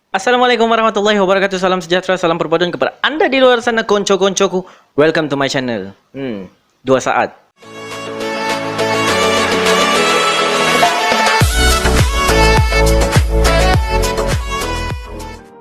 Assalamualaikum warahmatullahi wabarakatuh. Salam sejahtera, salam perpaduan kepada anda di luar sana, konco-koncoku. Welcome to my channel. 2 saat.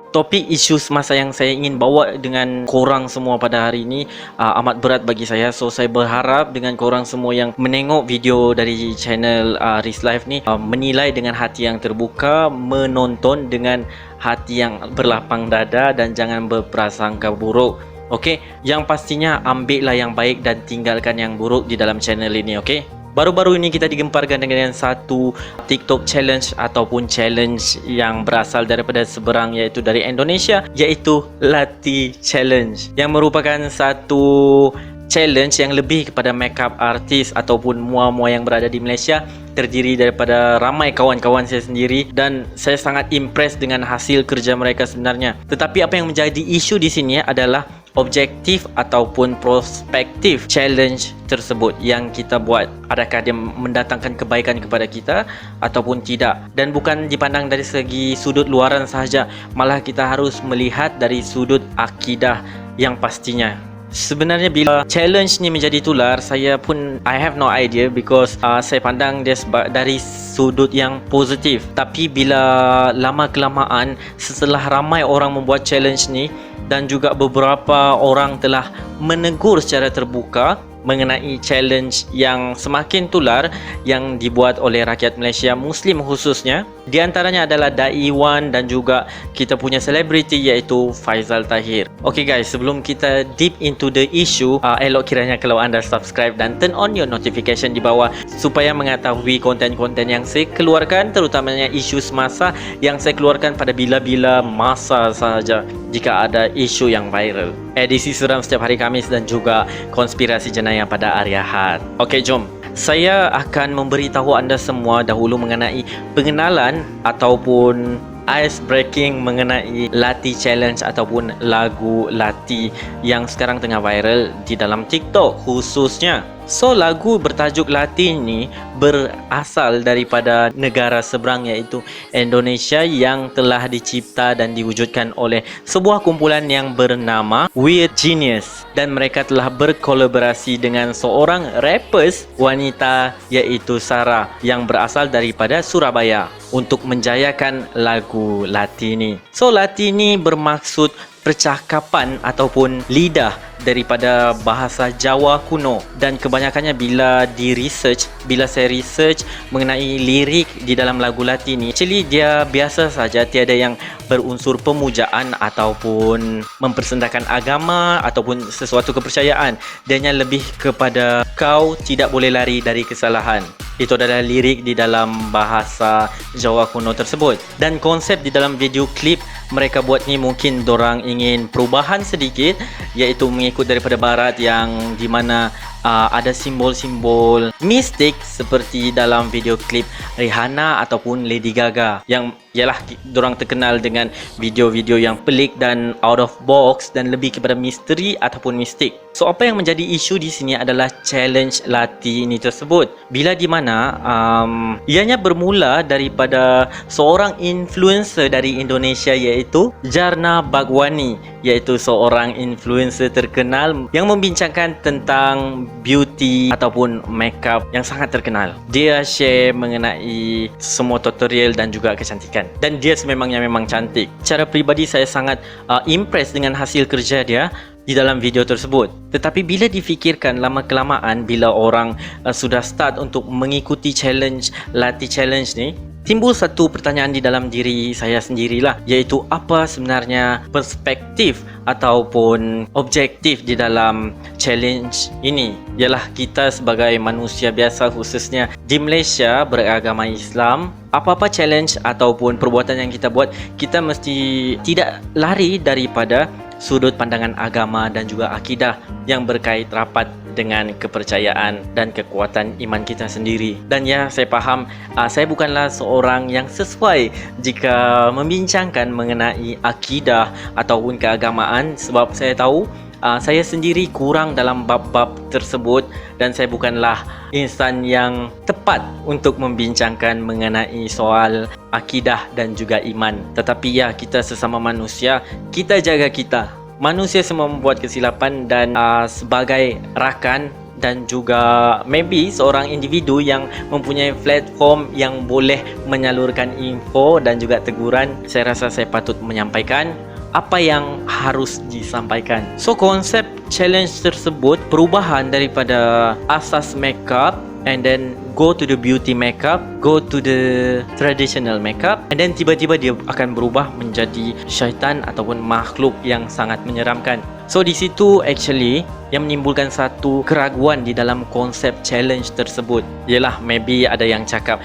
Topik isu semasa yang saya ingin bawa dengan korang semua pada hari ini amat berat bagi saya. So saya berharap dengan korang semua yang menengok video dari channel Riz Live ni menilai dengan hati yang terbuka, menonton dengan hati yang berlapang dada dan jangan berprasangka buruk. Okey, yang pastinya ambillah yang baik dan tinggalkan yang buruk di dalam channel ini, okey? Baru-baru ini kita digemparkan dengan satu TikTok challenge ataupun challenge yang berasal daripada seberang, iaitu dari Indonesia, iaitu Lati Challenge, yang merupakan satu challenge yang lebih kepada makeup artist ataupun mua-mua yang berada di Malaysia, terdiri daripada ramai kawan-kawan saya sendiri, dan saya sangat impress dengan hasil kerja mereka sebenarnya. Tetapi apa yang menjadi isu di sini adalah objektif ataupun prospektif challenge tersebut yang kita buat. Adakah dia mendatangkan kebaikan kepada kita ataupun tidak? Dan bukan dipandang dari segi sudut luaran sahaja, malah kita harus melihat dari sudut akidah yang pastinya. Sebenarnya bila challenge ni menjadi tular, saya pun I have no idea because saya pandang dia dari sudut yang positif. Tapi bila lama kelamaan setelah ramai orang membuat challenge ni dan juga beberapa orang telah menegur secara terbuka mengenai challenge yang semakin tular yang dibuat oleh rakyat Malaysia Muslim khususnya, di antaranya adalah Dai Wan dan juga kita punya selebriti iaitu Faizal Tahir. Okay guys, sebelum kita deep into the issue, elok kiranya kalau anda subscribe dan turn on your notification di bawah supaya mengetahui konten-konten yang saya keluarkan, terutamanya isu semasa yang saya keluarkan pada bila-bila masa sahaja jika ada isu yang viral. Edisi seram setiap hari Khamis dan juga konspirasi jenayah pada hari Ahad. Okey, jom. Saya akan memberitahu anda semua dahulu mengenai pengenalan ataupun ice breaking mengenai Lati Challenge ataupun lagu Lati yang sekarang tengah viral di dalam TikTok khususnya. So, lagu bertajuk Lati ni berasal daripada negara seberang iaitu Indonesia yang telah dicipta dan diwujudkan oleh sebuah kumpulan yang bernama Weird Genius, dan mereka telah berkolaborasi dengan seorang rappers wanita iaitu Sarah yang berasal daripada Surabaya untuk menjayakan lagu Lati ni. So, Lati ni bermaksud percakapan ataupun lidah daripada bahasa Jawa kuno, dan kebanyakannya bila saya research mengenai lirik di dalam lagu Lati ni, actually dia biasa saja, tiada yang berunsur pemujaan ataupun mempersendakan agama ataupun sesuatu kepercayaan. Dianya lebih kepada kau tidak boleh lari dari kesalahan. Itu adalah lirik di dalam bahasa Jawa kuno tersebut. Dan konsep di dalam video klip mereka buat ni mungkin dorang ingin perubahan sedikit, iaitu mengikut daripada barat yang di mana ada simbol-simbol mistik seperti dalam video klip Rihanna ataupun Lady Gaga, yang ialah dorang terkenal dengan video-video yang pelik dan out of box dan lebih kepada misteri ataupun mistik. So, apa yang menjadi isu di sini adalah challenge Lati ini tersebut, bila di mana ianya bermula daripada seorang influencer dari Indonesia iaitu Jarna Bagwani, iaitu seorang influencer terkenal yang membincangkan tentang beauty ataupun makeup yang sangat terkenal. Dia share mengenai semua tutorial dan juga kecantikan, dan dia sememangnya memang cantik. Secara peribadi saya sangat impress dengan hasil kerja dia di dalam video tersebut. Tetapi bila difikirkan lama kelamaan, bila orang sudah start untuk mengikuti challenge Lati Challenge ni, timbul satu pertanyaan di dalam diri saya sendirilah, iaitu apa sebenarnya perspektif ataupun objektif di dalam challenge ini. Ialah kita sebagai manusia biasa khususnya di Malaysia beragama Islam, apa-apa challenge ataupun perbuatan yang kita buat, kita mesti tidak lari daripada sudut pandangan agama dan juga akidah yang berkait rapat dengan kepercayaan dan kekuatan iman kita sendiri. Dan ya, saya faham saya bukanlah seorang yang sesuai jika membincangkan mengenai akidah ataupun keagamaan, sebab saya tahu saya sendiri kurang dalam bab-bab tersebut dan saya bukanlah insan yang tepat untuk membincangkan mengenai soal akidah dan juga iman. Tetapi ya, kita sesama manusia, kita jaga kita. Manusia semua membuat kesilapan dan sebagai rakan dan juga maybe seorang individu yang mempunyai platform yang boleh menyalurkan info dan juga teguran, saya rasa saya patut menyampaikan apa yang harus disampaikan. So konsep challenge tersebut perubahan daripada asas makeup and then go to the beauty makeup, go to the traditional makeup, and then tiba-tiba dia akan berubah menjadi syaitan ataupun makhluk yang sangat menyeramkan. So di situ actually yang menimbulkan satu keraguan di dalam konsep challenge tersebut. Yalah, maybe ada yang cakap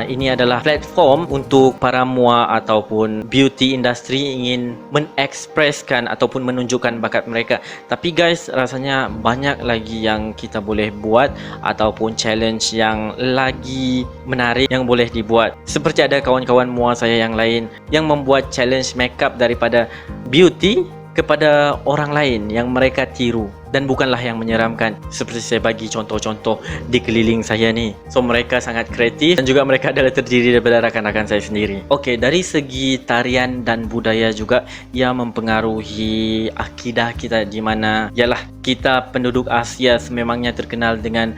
ini adalah platform untuk para mua ataupun beauty industry ingin mengekspreskan ataupun menunjukkan bakat mereka. Tapi guys, rasanya banyak lagi yang kita boleh buat ataupun challenge yang lagi menarik yang boleh dibuat. Seperti ada kawan-kawan mua saya yang lain yang membuat challenge makeup daripada beauty kepada orang lain yang mereka tiru dan bukanlah yang menyeramkan. Seperti saya bagi contoh-contoh di keliling saya ni. So mereka sangat kreatif dan juga mereka adalah terdiri daripada rakan-rakan saya sendiri. Okey, dari segi tarian dan budaya juga ia mempengaruhi akidah kita, di mana ialah kita penduduk Asia sememangnya terkenal dengan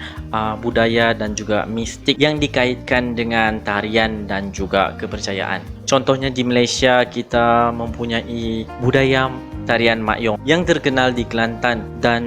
budaya dan juga mistik yang dikaitkan dengan tarian dan juga kepercayaan. Contohnya di Malaysia kita mempunyai budaya tarian Mak Yong yang terkenal di Kelantan, dan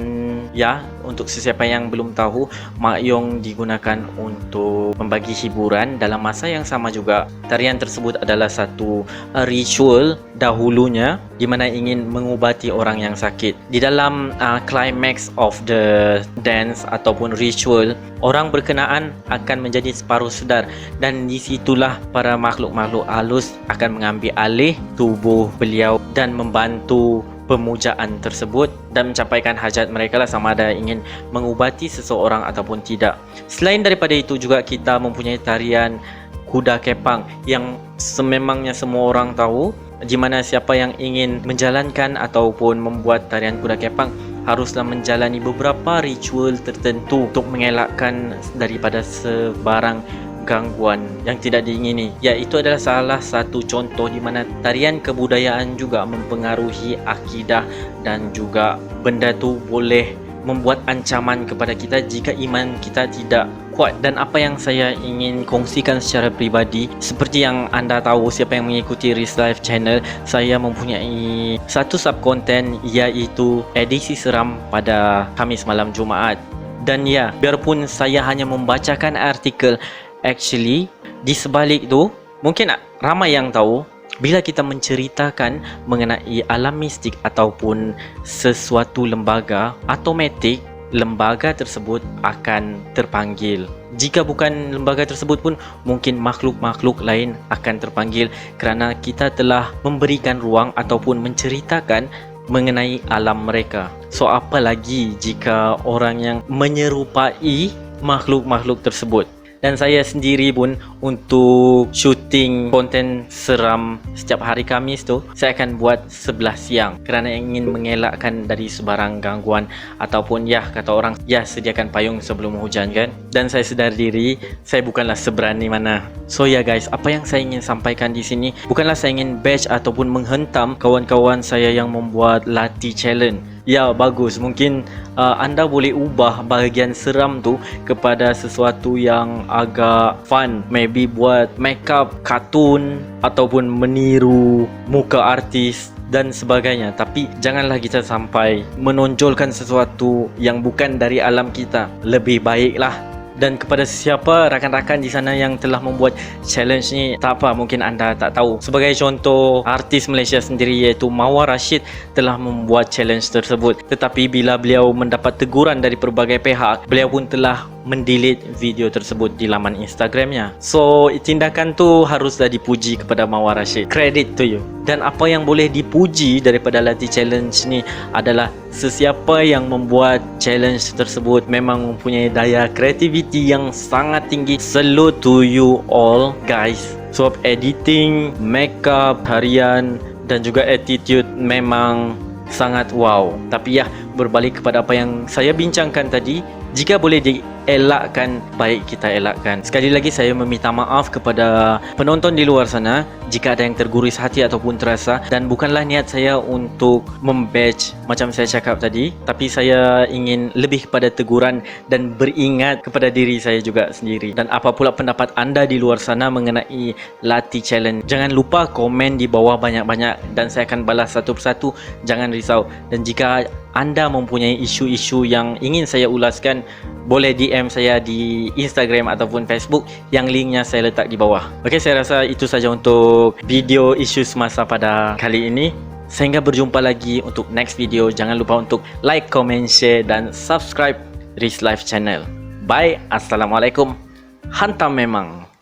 ya, untuk sesiapa yang belum tahu, Mak Yong digunakan untuk membagi hiburan. Dalam masa yang sama juga, tarian tersebut adalah satu ritual dahulunya di mana ingin mengubati orang yang sakit. Di dalam climax of the dance ataupun ritual, orang berkenaan akan menjadi separuh sedar, dan disitulah para makhluk-makhluk halus akan mengambil alih tubuh beliau dan membantu pemujaan tersebut dan mencapaikan hajat mereka lah, sama ada ingin mengubati seseorang ataupun tidak. Selain daripada itu juga kita mempunyai tarian kuda kepang yang sememangnya semua orang tahu, di mana siapa yang ingin menjalankan ataupun membuat tarian kuda kepang haruslah menjalani beberapa ritual tertentu untuk mengelakkan daripada sebarang gangguan yang tidak diingini. Ya, itu adalah salah satu contoh di mana tarian kebudayaan juga mempengaruhi akidah dan juga benda tu boleh membuat ancaman kepada kita jika iman kita tidak kuat. Dan apa yang saya ingin kongsikan secara pribadi, seperti yang anda tahu, siapa yang mengikuti Riz Life channel, saya mempunyai satu subkonten iaitu edisi seram pada Khamis malam Jumaat. Dan ya, biarpun saya hanya membacakan artikel, actually di sebalik tu mungkin ramai yang tahu, bila kita menceritakan mengenai alam mistik ataupun sesuatu lembaga, automatik lembaga tersebut akan terpanggil. Jika bukan lembaga tersebut pun mungkin makhluk-makhluk lain akan terpanggil, kerana kita telah memberikan ruang ataupun menceritakan mengenai alam mereka. So apa lagi jika orang yang menyerupai makhluk-makhluk tersebut. Dan saya sendiri pun untuk syuting konten seram setiap hari Khamis tu, saya akan buat 11 siang kerana ingin mengelakkan dari sebarang gangguan ataupun ya, kata orang, ya, sediakan payung sebelum hujan kan. Dan saya sedar diri saya bukanlah seberani mana. So ya guys, apa yang saya ingin sampaikan di sini bukanlah saya ingin bash ataupun menghentam kawan-kawan saya yang membuat latih challenge. Ya, bagus, mungkin anda boleh ubah bahagian seram tu kepada sesuatu yang agak fun, maybe buat makeup kartun ataupun meniru muka artis dan sebagainya. Tapi janganlah kita sampai menonjolkan sesuatu yang bukan dari alam kita. Lebih baiklah. Dan kepada siapa rakan-rakan di sana yang telah membuat challenge ni, tak apa, mungkin anda tak tahu. Sebagai contoh, artis Malaysia sendiri iaitu Mawar Rashid telah membuat challenge tersebut. Tetapi bila beliau mendapat teguran dari pelbagai pihak, beliau pun telah mendelete video tersebut di laman Instagramnya. So tindakan tu haruslah dipuji kepada Mawar Rashid. Credit to you. Dan apa yang boleh dipuji daripada latih challenge ni adalah sesiapa yang membuat challenge tersebut memang mempunyai daya kreativiti yang sangat tinggi. Salute to you all guys. Sebab editing, makeup, harian dan juga attitude memang sangat wow. Tapi ya, berbalik kepada apa yang saya bincangkan tadi, jika boleh elakkan, baik kita elakkan. Sekali lagi saya meminta maaf kepada penonton di luar sana jika ada yang terguris hati ataupun terasa, dan bukanlah niat saya untuk membadge macam saya cakap tadi, tapi saya ingin lebih kepada teguran dan beringat kepada diri saya juga sendiri. Dan apa pula pendapat anda di luar sana mengenai Lati Challenge? Jangan lupa komen di bawah banyak-banyak dan saya akan balas satu persatu, jangan risau. Dan jika anda mempunyai isu-isu yang ingin saya ulaskan, boleh DM saya di Instagram ataupun Facebook yang linknya saya letak di bawah. Okey, saya rasa itu saja untuk video isu semasa pada kali ini. Sehingga berjumpa lagi untuk next video. Jangan lupa untuk like, comment, share dan subscribe Riz Life channel. Bye, Assalamualaikum. Hantam memang.